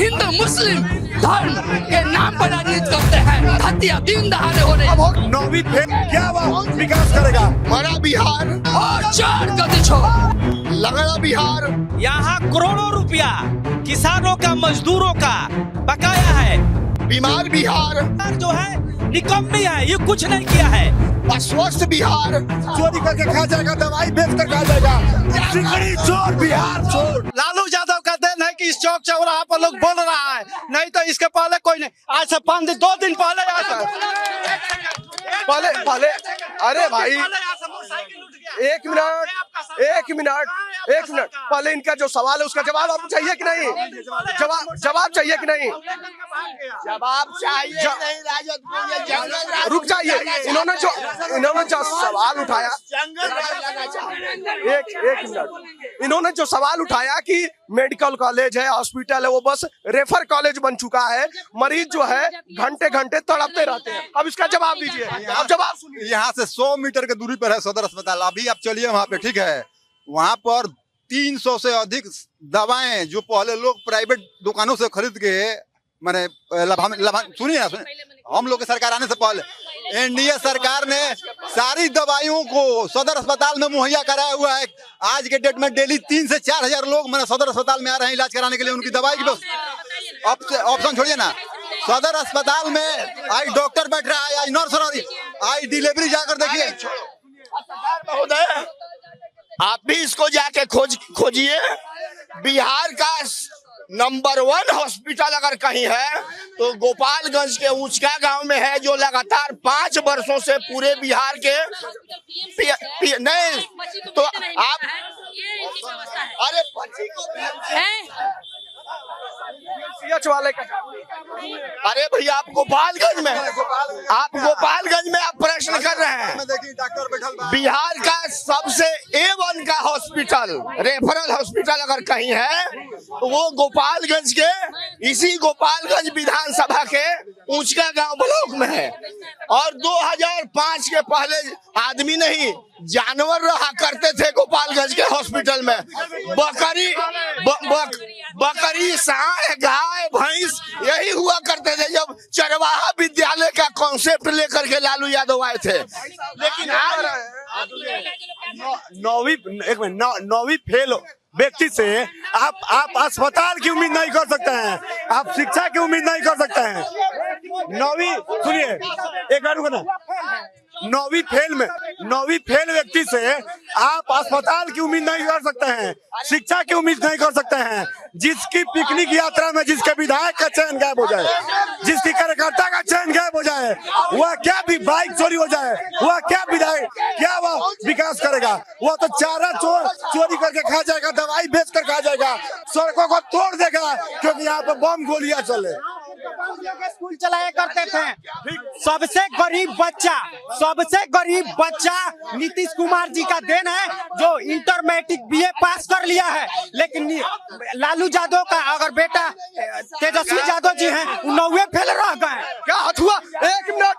हिंदू मुस्लिम धर्म के नाम पर राजनीति करते हैं। हत्या दिन दहाड़े हो रही है। 9वीं फेल क्या विकास करेगा? हमारा बिहार और चार गति छोड़ लगड़ा बिहार। यहाँ करोड़ों रुपया किसानों का, मजदूरों का बकाया है। बीमार बिहार जो है निकम्मी है, ये कुछ नहीं किया है। अस्वस्थ बिहार। चोरी करके खा जाएगा, दवाई बेच कर खा जाएगा। सिकड़ी चोर बिहार चोर। लालू यादव का देन है कि इस चौक चौराहा पर लोग बोल रहा है, नहीं तो इसके पहले कोई नहीं। आज से 5 दिन 2 दिन पहले पहले अरे भाई एक मिनट पहले इनका जो सवाल है उसका जवाब आपको चाहिए कि नहीं? जवाब चाहिए कि नहीं? जवाब चाहिए नहीं राजद को। ये जंगल रुक जाइए। इन्होंने जो सवाल उठाया, एक मिनट, इन्होंने जो सवाल उठाया कि मेडिकल कॉलेज है, हॉस्पिटल है, वो बस रेफर कॉलेज बन चुका है। मरीज जो है घंटे घंटे तड़पते रहते हैं। अब इसका जवाब दीजिए। अब जवाब सुनिए। यहाँ से 100 मीटर के दूरी पर है सदर अस्पताल। अभी आप चलिए वहाँ पे, ठीक है? वहाँ पर 300 से अधिक दवाएं जो पहले लोग प्राइवेट दुकानों से खरीद के मैंने सुनिए हम लोग की सरकार आने से पहले एनडीए सरकार ने सारी दवाइयों को सदर अस्पताल में मुहैया कराया हुआ है। आज के डेट में डेली 3 से 4 हजार लोग मैंने सदर अस्पताल में आ रहे हैं इलाज कराने के लिए। उनकी दवाई की ऑप्शन छोड़िए ना, सदर अस्पताल में आज डॉक्टर बैठ रहा है, आज नर्स रही, आज डिलीवरी जाकर देखिए। महोदय आप भी इसको जाके खोजिए। बिहार का नंबर 1 हॉस्पिटल अगर कहीं है तो गोपालगंज के ऊंचका गांव में है, जो लगातार 5 वर्षों से पूरे बिहार के नहीं तो आप अरे बच्ची को वाले का अरे भैया आप गोपालगंज में आप प्रश्न कर रहे हैं। डॉक्टर बैठल बिहार का सबसे A1 का हॉस्पिटल, रेफरल हॉस्पिटल अगर कहीं है तो वो गोपालगंज के, इसी गोपालगंज विधानसभा के ऊंचका गांव ब्लॉक में है। और 2005 के पहले आदमी नहीं जानवर रहा करते थे गोपालगंज के हॉस्पिटल में। बकरी, सांड, गाय, भैंस यही हुआ करते थे जब चरवाहा विद्यालय का कॉन्सेप्ट लेकर के लालू यादव आए थे। लेकिन आज 9वीं फेल व्यक्ति से आप अस्पताल की उम्मीद नहीं कर सकते हैं, आप शिक्षा की उम्मीद नहीं कर सकते हैं। 9वीं सुनिए एक बार रुको। 9वीं फेल व्यक्ति से आप अस्पताल की उम्मीद नहीं कर सकते हैं, शिक्षा की उम्मीद नहीं कर सकते हैं। जिसकी पिकनिक यात्रा में जिसके विधायक का चयन गायब हो जाए, जिसकी कार्यकर्ता का चयन गायब हो जाए, वह क्या भी बाइक चोरी हो जाए, वह क्या विधायक, क्या वह विकास करेगा? वह तो चारा चोरी करके खा जाएगा, दवाई बेच कर खा जाएगा, सड़कों को तोड़ देगा क्योंकि यहाँ पे बम गोलियां चले। स्कूल चलाया करते थे। सबसे गरीब बच्चा नीतीश कुमार जी का देन है, जो इंटर मैट्रिक BA पास कर लिया है। लेकिन लालू यादव का अगर बेटा तेजस्वी यादव जी हैं, 9वें फेल रह गए। क्या हथुआ? एक मिनट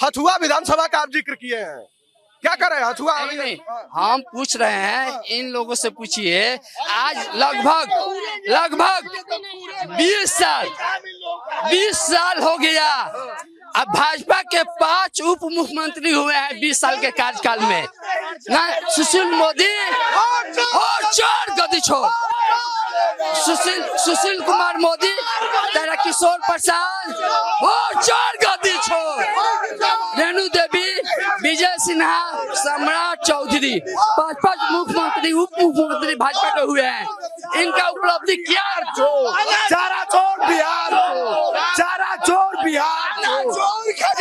हथुआ विधानसभा का आप जिक्र किए हैं, क्या कर रहे हैं हथुआ? नहीं, हम पूछ रहे हैं, इन लोगों से पूछिए। आज लगभग 20 साल हो गया। अब भाजपा के 5 उप मुख्यमंत्री हुए हैं 20 साल के कार्यकाल में। ना सुशील मोदी और 4 गति छोड़, सुशील कुमार मोदी, तारा किशोर प्रसाद और 4 गति छोड़, रेणु देवी, विजय सिन्हा, सम्राट चौधरी, 5 मुख्यमंत्री उप मुख्यमंत्री भाजपा के हुए हैं। इनका उपलब्धि क्या? चारा चोर बिहार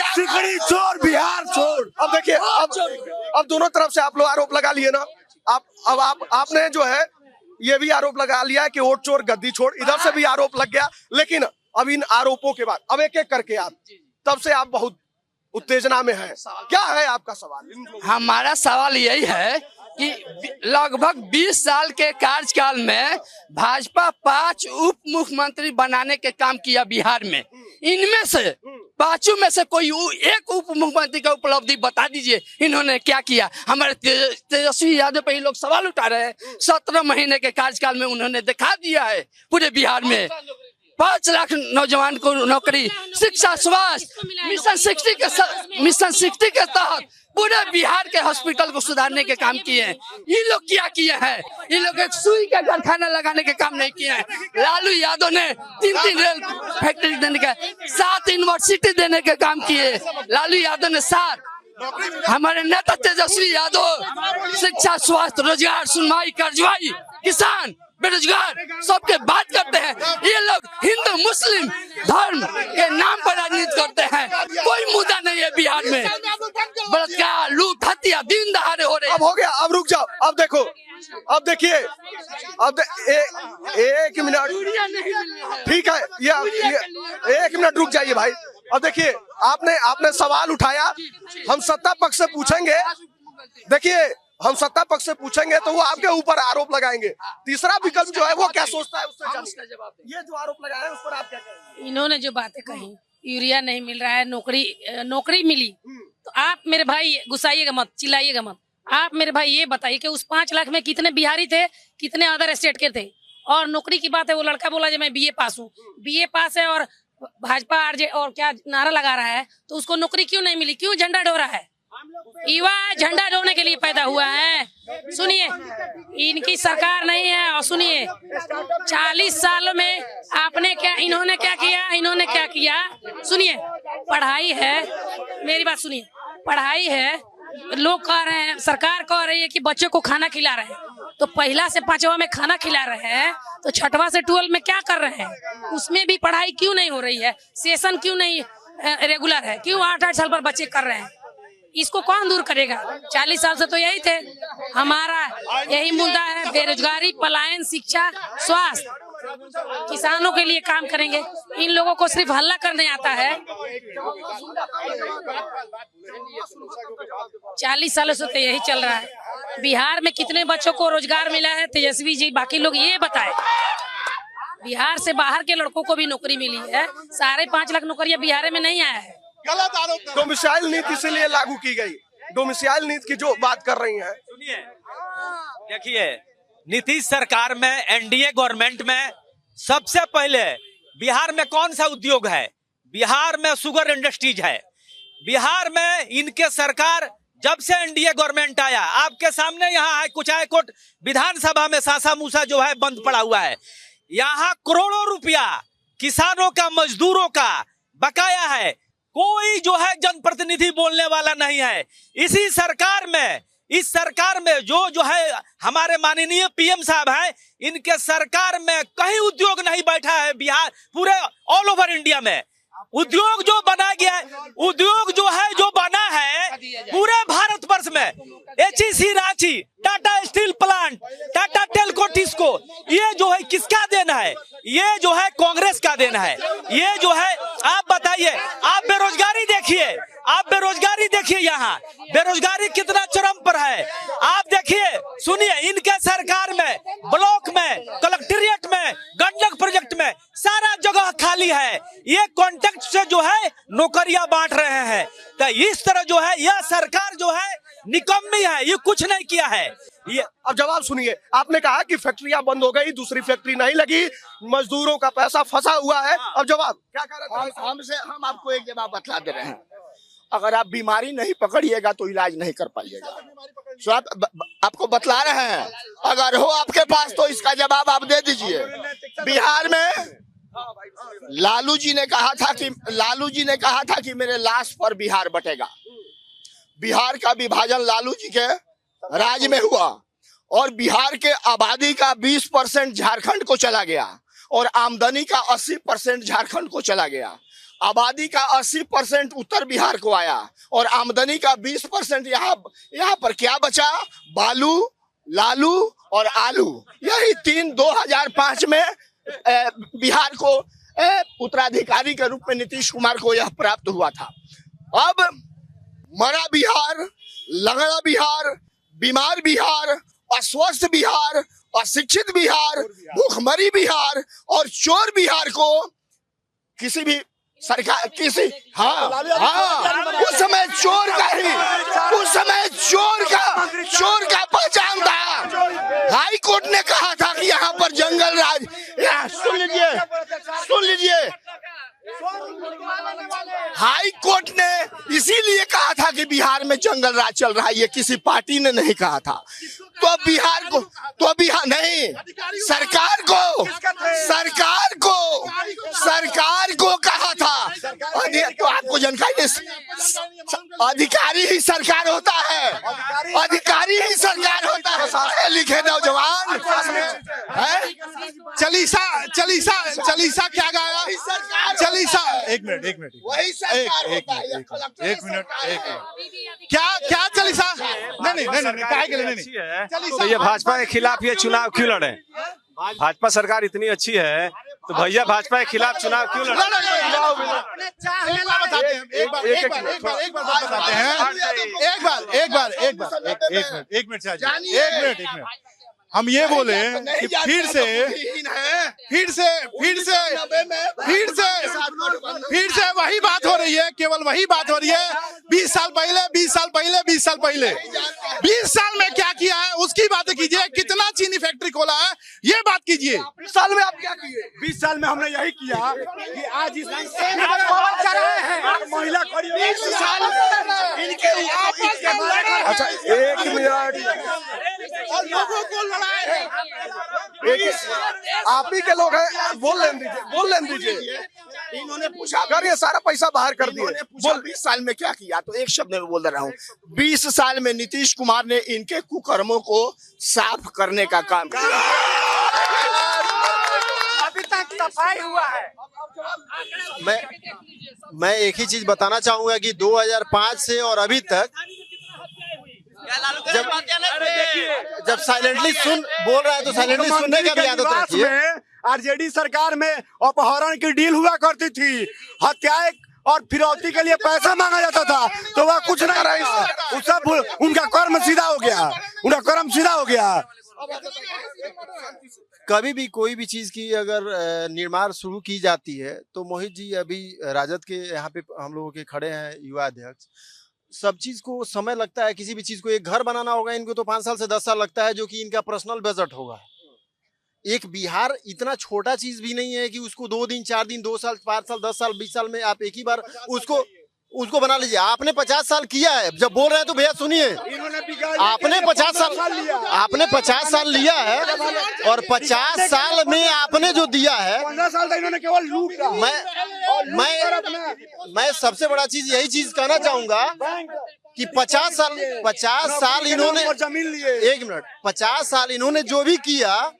सिकड़ी चोर बिहार चोर। अब देखिए, अब दोनों तरफ से आप लोग आरोप लगा लिए ना। आपने जो है ये भी आरोप लगा लिया है कि वोट चोर गद्दी छोड़, इधर से भी आरोप लग गया। लेकिन अब इन आरोपों के बाद अब एक करके आप, तब से आप बहुत उत्तेजना में है। क्या है आपका सवाल? हमारा सवाल यही है कि लगभग 20 साल के कार्यकाल में भाजपा 5 उप मुख्यमंत्री बनाने के काम किया बिहार में। इनमें से 5 में से कोई एक उप मुख्यमंत्री का उपलब्धि बता दीजिए इन्होंने क्या किया। हमारे तेजस्वी यादव पे ही लोग सवाल उठा रहे हैं। 17 महीने के कार्यकाल में उन्होंने दिखा दिया है पूरे बिहार में 5 लाख नौजवान को नौकरी, शिक्षा, स्वास्थ्य, मिशन 60 के तहत पूरे बिहार के हॉस्पिटल को सुधारने के काम किए हैं। ये लोग क्या किए हैं? ये लोग एक सुई का कारखाना लगाने के काम नहीं किए हैं। लालू यादव ने 3 रेल फैक्ट्री देने का, 7 यूनिवर्सिटी देने के काम किए। लालू यादव ने 7, हमारे नेता तेजस्वी यादव शिक्षा, स्वास्थ्य, रोजगार, सुनवाई, कर्जवाई, किसान, बेरोजगार सबके बात करते हैं। ये लोग हिंदू मुस्लिम धर्म के नाम पर राजनीति करते हैं। कोई मुद्दा नहीं है बिहार में। बलात्कार, लूट, हत्या दिन दहाड़े हो रहे। अब हो गया, अब रुक जाओ, अब देखो, अब देखिए, एक मिनट, ठीक है, ये 1 मिनट रुक जाइए भाई। अब देखिए, आपने सवाल उठाया, हम सत्ता पक्ष से पूछेंगे। देखिए, हम सत्ता पक्ष से पूछेंगे तो वो आपके ऊपर आरोप लगाएंगे। तीसरा विकल्प जो है वो क्या सोचता है उससे जानिए। ये जो आरोप लगाया है उस पर आप क्या कहेंगे? इन्होंने जो बातें कही, यूरिया नहीं मिल रहा है, नौकरी मिली, तो आप मेरे भाई गुस्साइएगा मत, चिल्लाइएगा मत। आप मेरे भाई ये बताइए कि उस 5 लाख में कितने बिहारी थे, कितने अदर स्टेट के थे? और नौकरी की बात है, वो लड़का बोला जो मैं BA पास हूँ, BA पास है और भाजपा RJ और क्या नारा लगा रहा है, तो उसको नौकरी क्यों नहीं मिली? क्यों झंडा ढो रहा है? युवा झंडा ढोने के लिए पैदा हुआ है। सुनिए, इनकी सरकार नहीं है। और सुनिए, 40 सालों में इन्होंने क्या किया? सुनिए, पढ़ाई है, मेरी बात सुनिए, पढ़ाई है, लोग कह रहे हैं, सरकार कह रही है कि बच्चों को खाना खिला रहे हैं, तो 1 से 5वां में खाना खिला रहे हैं, तो 6वां से 12 में क्या कर रहे हैं? उसमें भी पढ़ाई क्यों नहीं हो रही है? सेशन क्यों नहीं रेगुलर है? क्यों 8-8 साल पर बच्चे कर रहे हैं? इसको कौन दूर करेगा? 40 साल से तो यही थे। हमारा यही मुद्दा है, बेरोजगारी, पलायन, शिक्षा, स्वास्थ्य, किसानों के लिए काम करेंगे। इन लोगों को सिर्फ हल्ला करने आता है। 40 सालों से तो यही चल रहा है। बिहार में कितने बच्चों को रोजगार मिला है? तेजस्वी जी, बाकी लोग ये बताए। बिहार से बाहर के लड़कों को भी नौकरी मिली है। 5.5 लाख नौकरियां बिहार में नहीं आया है। गलत आरोप। डोमिसाइल नीति इसीलिए लागू की गई। डोमिसाइल नीति की जो बात कर रही हैं, सुनिए, देखिए, नीतीश सरकार में, NDA गवर्नमेंट में सबसे पहले बिहार में कौन सा उद्योग है? बिहार में शुगर इंडस्ट्रीज है। बिहार में इनके सरकार जब से NDA गवर्नमेंट आया, आपके सामने यहाँ कुछ हाईकोर्ट विधानसभा में सासा मूसा जो है बंद पड़ा हुआ है। यहाँ करोड़ों रुपया किसानों का, मजदूरों का बकाया है। कोई जो है जनप्रतिनिधि बोलने वाला नहीं है। इस सरकार में जो है हमारे माननीय PM साहब हैं, इनके सरकार में कहीं उद्योग नहीं बैठा है। बिहार पूरे ऑल ओवर इंडिया में उद्योग जो बना गया है, उद्योग जो है जो बना है पूरे भारतवर्ष में, HEC Ranchi, Tata steel plant, Tata Telco TISCO, ये जो है किसका देना है? ये जो है कांग्रेस का देना है। ये जो है, आप बताइए, आप बेरोजगारी देखिए, यहाँ बेरोजगारी कितना चरम पर है। आप देखिए, सुनिए, इनके सरकार में ब्लॉक में, कलेक्ट्रेट में, गंडक प्रोजेक्ट में सारा जगह खाली है। ये कॉन्ट्रैक्ट से जो है नौकरियां बांट रहे हैं। तो इस तरह जो है यह सरकार जो है निकम्मी है, ये कुछ नहीं किया है। ये अब जवाब सुनिए। आपने कहा कि फैक्ट्रियां बंद हो गई, दूसरी फैक्ट्री नहीं लगी, मजदूरों का पैसा फंसा हुआ है। अब जवाब क्या कह रहे थे? हम आपको एक जवाब बतला दे रहे हैं। अगर आप बीमारी नहीं पकड़िएगा तो इलाज नहीं कर पाइएगा। सो आपको बतला रहे हैं, अगर हो आपके पास तो इसका जवाब आप दे दीजिए। बिहार में लालू जी ने कहा था कि मेरे लाश पर बिहार बटेगा। बिहार का विभाजन लालू जी के राज में हुआ और बिहार के आबादी का 20% झारखंड को चला गया और आमदनी का 80% झारखंड को चला गया। आबादी का 80% उत्तर बिहार को आया और आमदनी का 20% यहाँ पर क्या बचा? बालू, लालू और आलू। यही 2005 में बिहार को उत्तराधिकारी के रूप में नीतीश कुमार को यह प्राप्त हुआ था। अब मरा बिहार, लंगड़ा बिहार, बीमार बिहार, अस्वस्थ बिहार, अशिक्षित बिहार, भूखमरी बिहार और चोर बिहार को किसी भी सरकार किसी उस समय चोर का पहचान था। हाई कोर्ट ने कहा था कि यहाँ पर जंगल राज, सुन लीजिए हाई कोर्ट ने इसीलिए कहा था कि बिहार में जंगल राज चल रहा है, ये किसी पार्टी ने नहीं कहा था। तो बिहार नहीं, सरकार को कहा था। तो आपको जानकारी, अधिकारी ही सरकार होता है, लिखे नौजवान है। चलीसा क्या गाया? चलीसा, एक मिनट वही सरकार होता है। एक मिनट क्या चलीसा? नहीं काहे के लिए नहीं? तो ये भाजपा के खिलाफ ये चुनाव क्यों लड़े? भाजपा सरकार इतनी अच्छी है तो भैया भाजपा के खिलाफ चुनाव क्यों लड़े? एक मिनट हम ये बोले कि फिर से वही बात हो रही है, केवल वही बात हो रही है। 20 साल पहले 20 साल में क्या किया है उसकी बात कीजिए। कितना चीनी फैक्ट्री खोला है ये बात कीजिए। 20 साल में आप क्या किए? 20 साल में हमने यही किया कि आज इस महिला खड़ी, 20 साल अच्छा 1 मिनट, और लोगों को लड़ाए हैं। आप ही के लोग हैं, बोल लेने दीजिए। इन्होंने पूछा अगर ये सारा पैसा बाहर कर दिए, बोल 20 साल में क्या किया? तो एक शब्द में बोल रहा हूँ, 20 साल में नीतीश कुमार ने इनके कुकर्मों को साफ करने का काम किया। अभी तक सफाई हुआ है। मैं एक ही चीज बताना चाहूंगा कि 2005 से और अभी तक जब साइलेंटली बोल रहा है तो साइलेंटली सुनने का भी आदत रखिए। आरजेडी सरकार में अपहरण की डील हुआ करती थी, हत्याएं और फिरौती के लिए पैसा मांगा जाता था, तो वह कुछ नहीं रहा। उस सब उनका कर्म सीधा हो गया। कभी भी कोई भी चीज की अगर निर्माण शुरू की जाती है तो मोहित जी अभी राजद के यहाँ पे हम लोगों के खड़े हैं युवा अध्यक्ष, सब चीज को समय लगता है। किसी भी चीज को, एक घर बनाना होगा इनको तो 5 साल से 10 साल लगता है, जो कि इनका पर्सनल बजट होगा। एक बिहार इतना छोटा चीज भी नहीं है कि उसको 2 दिन 4 दिन 2 साल 5 साल 10 साल 20 साल में आप एक ही बार उसको बना लीजिए। आपने 50 साल किया है, जब बोल रहे हैं तो भैया सुनिए, आपने 50 साल लिया है और 50 साल में आपने जो दिया है, 15 साल तक इन्होंने केवल लूटा। मैं सबसे बड़ा चीज यही चीज कहना चाहूंगा कि 50 साल इन्होंने, जमीन लिए, 1 मिनट, 50 साल इन्होंने जो भी किया,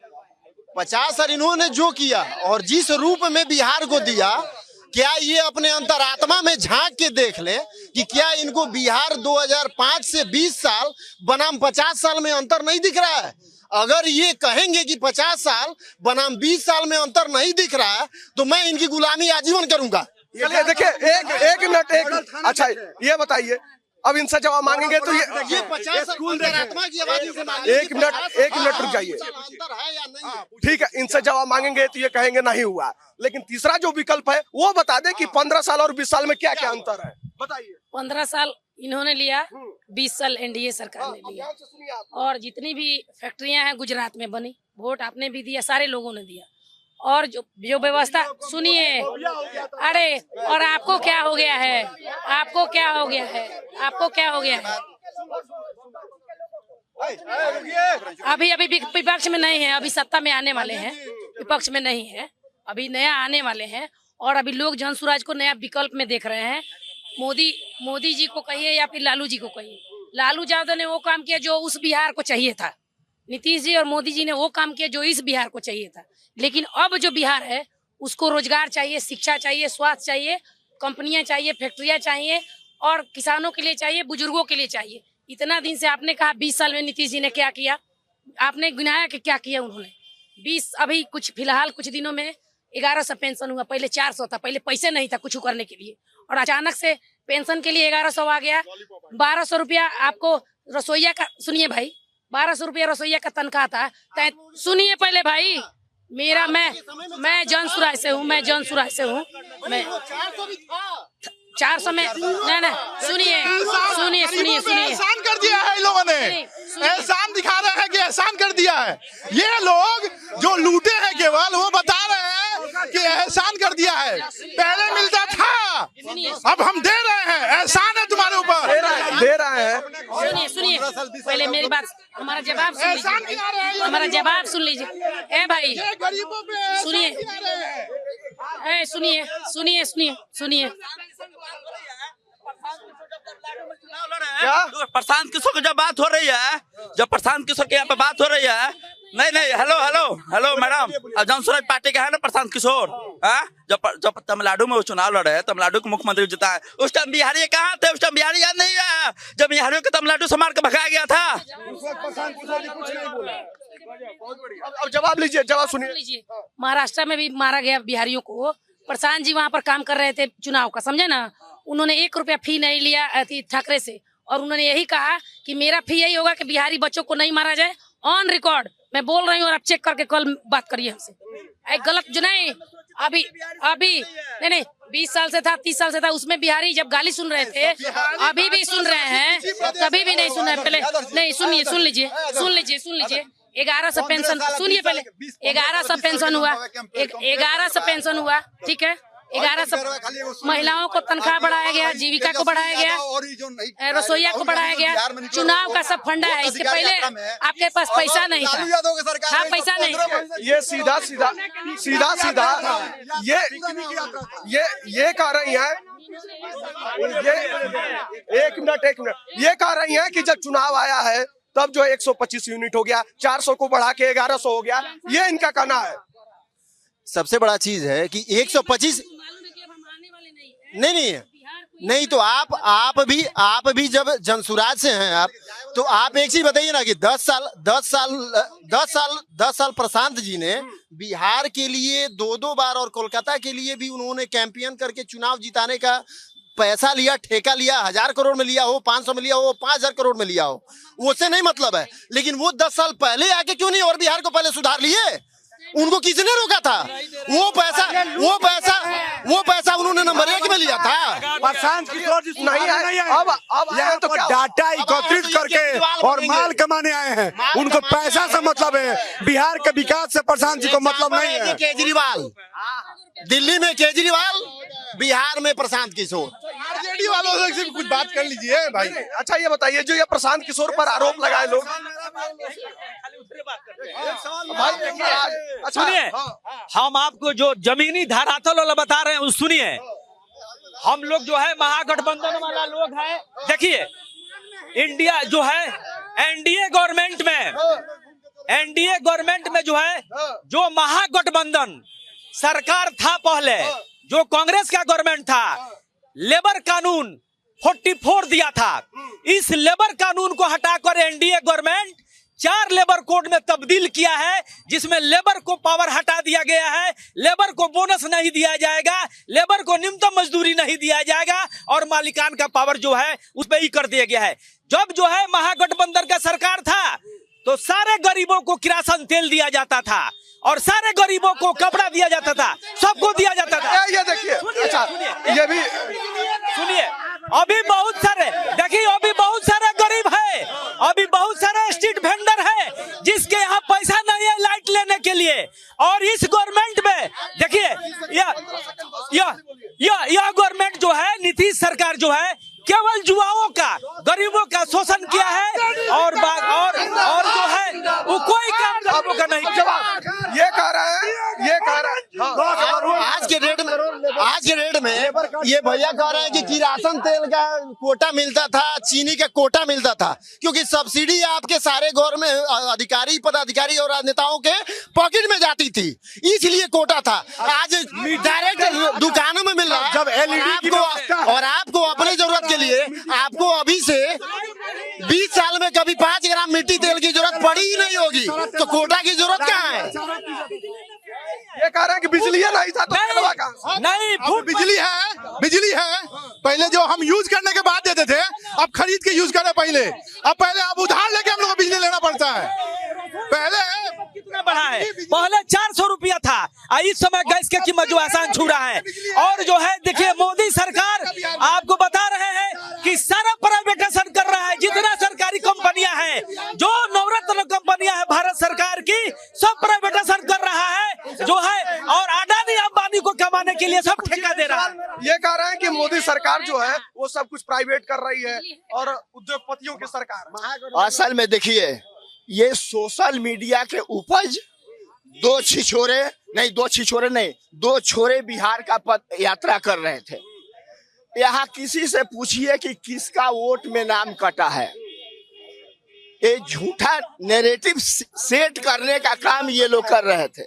50 साल इन्होंने जो किया और जिस रूप में बिहार को दिया, क्या ये अपने अंतरात्मा में झांक के देख ले कि क्या इनको बिहार 2005 से 20 साल बनाम 50 साल में अंतर नहीं दिख रहा है? अगर ये कहेंगे कि 50 साल बनाम 20 साल में अंतर नहीं दिख रहा है तो मैं इनकी गुलामी आजीवन करूंगा। चलिए देखिए, एक मिनट, अच्छा ये बताइए, अब इनसे जवाब मांगेंगे तो ये 50 साल अंतरात्मा की आबादी से मांगेंगे। एक मिनट रुक जाइए, अंतर है या नहीं है? ठीक है, इनसे जवाब मांगेंगे तो ये कहेंगे नहीं हुआ, लेकिन तीसरा जो विकल्प है वो बता दे कि 15 साल और 20 साल में क्या क्या अंतर है, बताइए। 15 साल इन्होंने लिया, 20 साल एनडीए सरकार ने लिया, और जितनी भी फैक्ट्रियां हैं गुजरात में बनी, वोट आपने भी दिया, सारे लोगों ने दिया। और जो व्यवस्था सुनिए, अरे और आपको क्या हो गया है? अभी विपक्ष में नहीं है, अभी सत्ता में आने वाले हैं, विपक्ष में नहीं है, अभी नया आने वाले हैं। और अभी लोग जनसुराज को नया विकल्प में देख रहे हैं। मोदी जी को कहिए या फिर लालू जी को कहिए, लालू यादव ने वो काम किया जो उस बिहार को चाहिए था, नीतीश जी और मोदी जी ने वो काम किया जो इस बिहार को चाहिए था। लेकिन अब जो बिहार है उसको रोजगार चाहिए, शिक्षा चाहिए, स्वास्थ्य चाहिए, कंपनियां चाहिए, फैक्ट्रियां चाहिए, और किसानों के लिए चाहिए, बुजुर्गों के लिए चाहिए। इतना दिन से आपने कहा 20 साल में नीतीश जी ने क्या किया, आपने गिनाया कि क्या किया उन्होंने? 20 अभी फिलहाल कुछ दिनों में 1100 पेंशन हुआ, पहले 400 था, पहले पैसे नहीं था कुछ करने के लिए, और अचानक से पेंशन के लिए 1100 आ गया। 1200 रुपया आपको रसोईया का सुनिए भाई, 1200 रुपया रसोईया का तनख्वाह था। सुनिए पहले भाई, मेरा मैं जनसुराय से हूँ, मैं 400 में नहीं सुनिए एहसान कर दिया है इन लोगों ने, एहसान दिखा रहे हैं कि एहसान कर दिया है। ये लोग जो लूटे हैं केवल वो बता रहे हैं कि एहसान कर दिया है, पहले मिलता था अब हम दे रहे हैं, एहसान है तुम्हारे ऊपर, दे रहे हैं। सुनिए पहले मेरी बात, हमारा जवाब सुन लीजिए, हमारा जवाब सुन लीजिए। ए भाई गरीबों पे सुनिए क्या प्रशांत किशोर की जब बात हो रही है, जब प्रशांत किशोर के यहाँ पे बात हो रही है, नहीं हेलो मैडम, जनसुराज पार्टी का है ना प्रशांत किशोर। जब तमिलनाडु में वो चुनाव लड़े, तमिलनाडु के मुख्यमंत्री जिता है, उस टाइम बिहारी कहाँ थे? उस टाइम बिहारी याद नहीं है जब बिहारियों को तमिलनाडु से मार के भगाया गया था। अब जवाब लीजिए, जवाब सुनिए। महाराष्ट्र में भी मारा गया बिहारियों को। प्रशांत जी वहाँ पर काम कर रहे थे चुनाव का, समझे ना। उन्होंने 1 रुपया फी नहीं लिया ठाकरे से, और उन्होंने यही कहा कि मेरा फी यही होगा कि बिहारी बच्चों को नहीं मारा जाए। ऑन रिकॉर्ड मैं बोल रही हूँ, और आप चेक करके कल बात करिए हमसे। गलत जो नहीं, अभी नहीं 20 साल से था, 30 साल से था, उसमें बिहारी जब गाली सुन रहे थे, अभी भी सुन रहे हैं, कभी भी नहीं सुन रहे। पहले नहीं सुन लीजिए 1100 पेंशन सुनिए, पहले 1100 पेंशन हुआ, 1100 पेंशन हुआ, ठीक है। 1100 महिलाओं को तनख्वाह बढ़ाया गया, जीविका को बढ़ाया गया, रसोईया को बढ़ाया गया। चुनाव का सब फंडा है। इसके पहले आपके पास पैसा नहीं था, हाँ पैसा नहीं। ये सीधा ये कह रही है, एक मिनट, ये कह रही है कि जब चुनाव आया है तब जो 125 यूनिट हो गया, 400 को बढ़ा के 1100 हो गया, ये इनका कहना है। सबसे बड़ा चीज है कि 125 नहीं तो आप भी जब जनसुराज से हैं आप, तो आप एक चीज बताइए ना कि 10 साल प्रशांत जी ने बिहार के लिए 2 बार और कोलकाता के लिए भी उन्होंने कैंपेन करके चुनाव जिताने का पैसा लिया, ठेका लिया, 1000 करोड़ में लिया हो, 500 में लिया हो, 5000 करोड़ में लिया हो, उससे नहीं मतलब है। लेकिन वो 10 साल पहले आके क्यों नहीं और बिहार को पहले सुधार लिए? उनको किसने रोका था? वो पैसा उन्होंने नंबर 1 में लिया था। प्रशांत किशोर जी नहीं है, अब यहाँ तो डाटा एकत्रित करके और माल कमाने आए हैं, उनको पैसा से मतलब है, बिहार के विकास से प्रशांत जी को मतलब नहीं है। केजरीवाल दिल्ली में, केजरीवाल बिहार में, प्रशांत किशोर। आरजेडी वालों से कुछ बात कर लीजिए भाई। अच्छा ये बताइए, जो ये प्रशांत किशोर पर आरोप लगाए लोग, सुनिए, हम आपको जो जमीनी धरातल वाला बता रहे हैं सुनिए। हम लोग जो है महागठबंधन वाला लोग है, देखिए इंडिया जो है एनडीए गवर्नमेंट में जो है, जो महागठबंधन सरकार था पहले, जो कांग्रेस का गवर्नमेंट था, लेबर कानून 44 दिया था। इस लेबर कानून को हटाकर एनडीए गवर्नमेंट 4 लेबर कोड में तब्दील किया है, जिसमें लेबर को पावर हटा दिया गया है, लेबर को बोनस नहीं दिया जाएगा, लेबर को न्यूनतम मजदूरी नहीं दिया जाएगा, और मालिकान का पावर जो है उस पर ही कर दिया गया है। जब जो है महागठबंधन का सरकार था तो सारे गरीबों को किरासन तेल दिया जाता था, और सारे गरीबों को कपड़ा दिया जाता था, सबको दिया जाता था। ये देखिए, अच्छा ये भी सुनिए, अभी बहुत सारे देखिए, अभी बहुत सारे गरीब है, अभी बहुत सारे स्ट्रीट वेंडर है जिसके यहाँ पैसा नहीं है लाइट लेने के लिए। और इस गवर्नमेंट में देखिए, यह गवर्नमेंट जो है, नीतीश सरकार जो है, केवल युवाओं का, गरीबों का शोषण किया है, और जो है वो कोई काम गरीबों का नहीं। ये कह रहा है, आज के डेट में ये भैया कह रहे हैं कि किरासन तेल का कोटा मिलता था, चीनी का कोटा मिलता था, क्योंकि सब्सिडी आपके सारे गवर्नमेंट अधिकारी, पदाधिकारी और राजनेताओं के पॉकेट में जाती थी, इसलिए कोटा था। आज डायरेक्ट दुकानों में मिल रहा है। जब एलईडी और आपको अपने जरूरत के लिए, आपको अभी से 20 साल में कभी 5 ग्राम मिट्टी तेल की जरूरत पड़ी ही नहीं होगी, तो कोटा की जरूरत कहाँ है? ये कह रहे हैं कि बिजली नहीं था तो चलवा कहां? नहीं, बिजली है। पहले जो हम यूज करने के बाद देते थे, अब खरीद के यूज करें पहले। अब पहले आप उधार लेके हम लोग को बिजली लेना पड़ता है। पहले कितना बढ़ा है, पहले 400 रुपया था, इस समय गैस की कीमत जो आसान छू रहा है। और जो है देखिए मोदी सरकार आपको बता रहे हैं कि सारा प्राइवेटाइजेशन कर रहा है। जितना सरकारी कंपनियां हैं, जो नवरत्न कंपनियां हैं भारत सरकार की, सब प्राइवेटाइजेशन कर रहा है जो है, और अडानी अंबानी को कमाने के लिए सब ठेका दे रहा है। ये कह रहे हैं कि मोदी सरकार जो है वो सब कुछ प्राइवेट कर रही है और उद्योगपतियों की सरकार। असल में देखिए, ये सोशल मीडिया के उपज दो छोरे बिहार का पद यात्रा कर रहे थे। यहाँ किसी से पूछिए कि किसका वोट में नाम कटा है। ये झूठा नैरेटिव सेट करने का काम ये लोग कर रहे थे।